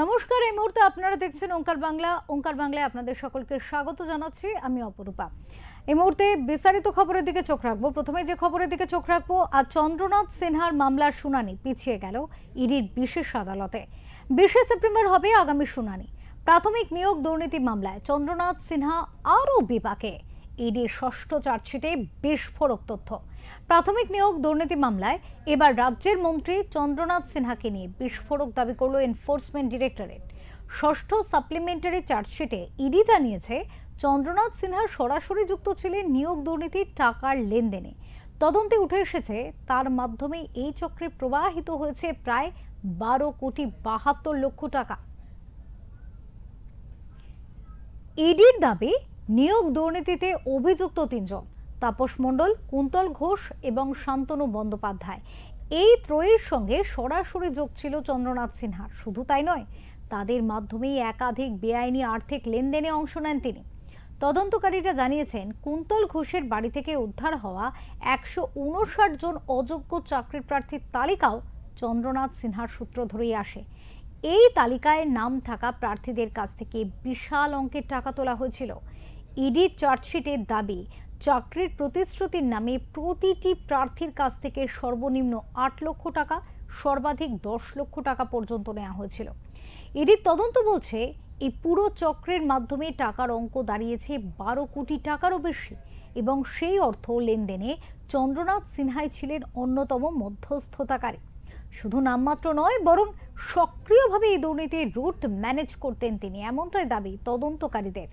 নমস্কার, এই মুহূর্তে আপনারা দেখছেন ওঙ্কার বাংলা। ওঙ্কার বাংলায় আপনাদের সকলকে স্বাগত জানাচ্ছি, আমি অপরূপা। এই মুহূর্তে বিস্তারিত খবরের দিকে চোখ রাখবো। প্রথমে যে খবরের দিকে চোখ রাখবো, আজ চন্দ্রনাথ সিনহার মামলার শুনানি পিছিয়ে গেল ইডির বিশেষ আদালতে। 20 সেপ্টেম্বর হবে আগামী শুনানি। প্রাথমিক নিয়োগ দুর্নীতি মামলায় চন্দ্রনাথ সিনহা আরও বিপাকে। ইডির ষষ্ঠ চার্জশিটে বিস্ফোরক তথ্য। প্রাথমিক নিয়োগ দুর্নীতি মামলায় এবার রাজ্যের মন্ত্রী চন্দ্রনাথ সিনহাকে নিয়ে বিস্ফোরক দাবি করল এনফোর্সমেন্ট ডিরেক্টরেট। ষষ্ঠ সাপ্লিমেন্টারি চার্জশিটে ইডি জানিয়েছে চন্দ্রনাথ সিনহা সরাসরি যুক্ত ছিলেন নিয়োগ দুর্নীতির টাকার লেনদেনে। তদন্তে উঠে এসেছে তার মাধ্যমে এই চক্রে প্রবাহিত হয়েছে প্রায় 12,72,00,000 টাকা। ইডির দাবি, নিয়োগ দুর্নীতিতে অভিযুক্ত 3 জন, তাপস মণ্ডল, কুন্তল ঘোষ এবং শান্তনু বন্দ্যোপাধ্যায়, এই ত্রয়ীর সঙ্গে সরাসরি যোগ ছিল চন্দ্রনাথ সিনহার। শুধু তাই নয়, তাদের মাধ্যমেই একাধিক বেআইনি আর্থিক লেনদেনে অংশ নেন তিনি। তদন্তকারীরা জানিয়েছেন কুন্তল ঘোষের বাড়ি থেকে উদ্ধার হওয়া 159 জন অযোগ্য চাকরির প্রার্থীর তালিকাও চন্দ্রনাথ সিনহার সূত্র ধরেই আসে। এই তালিকায় নাম থাকা প্রার্থীদের কাছ থেকে বিশাল অঙ্কের টাকা তোলা হয়েছিল। ইডির চার্জশিটের দাবি, চাকরির প্রতিশ্রুতির নামে প্রতিটি প্রার্থীর কাছ থেকে সর্বনিম্ন 8 লক্ষ টাকা, সর্বাধিক 10 লক্ষ টাকা পর্যন্ত নেওয়া হয়েছিল। ইডির তদন্ত বলছে এই পুরো চক্রের মাধ্যমে টাকার অঙ্ক দাঁড়িয়েছে 12 কোটি টাকারও বেশি, এবং সেই অর্থ লেনদেনে চন্দ্রনাথ সিনহাই ছিলেন অন্যতম মধ্যস্থতাকারী। শুধু নামমাত্র নয়, বরং সক্রিয়ভাবে এই দুর্নীতির রুট ম্যানেজ করতেন তিনি, এমনটাই দাবি তদন্তকারীদের।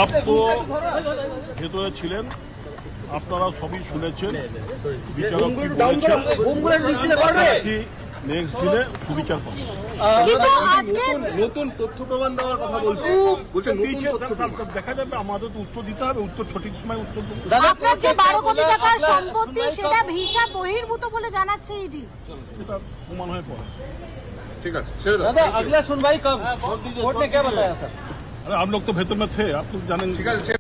आप तो ভেতরে ছিলেন, আপনারা সবই শুনেছেন। নেক্সট দিনে সুবিচার পাবেন। নতুন তথ্য প্রমাণ দেওয়ার কথা বলছে, দেখা যাবে। আমাদের তো উত্তর দিতে হবে, উত্তর সঠিক সময় উত্তর দেবো। আপনার যে 12 কোটি টাকার সম্পত্তি, সেটা হিসাব বহির্ভূত বলে জানাচ্ছে ইডি। সেটা প্রমাণ হয়ে পড়ে। ঠিক আছে, ছেড়ে দাও। दादा अगला सुनवाई कब? कोर्ट ने क्या बताया सर? अरे आप लोग तो भीतर में थे, आप तो जानेंगे। ठीक है।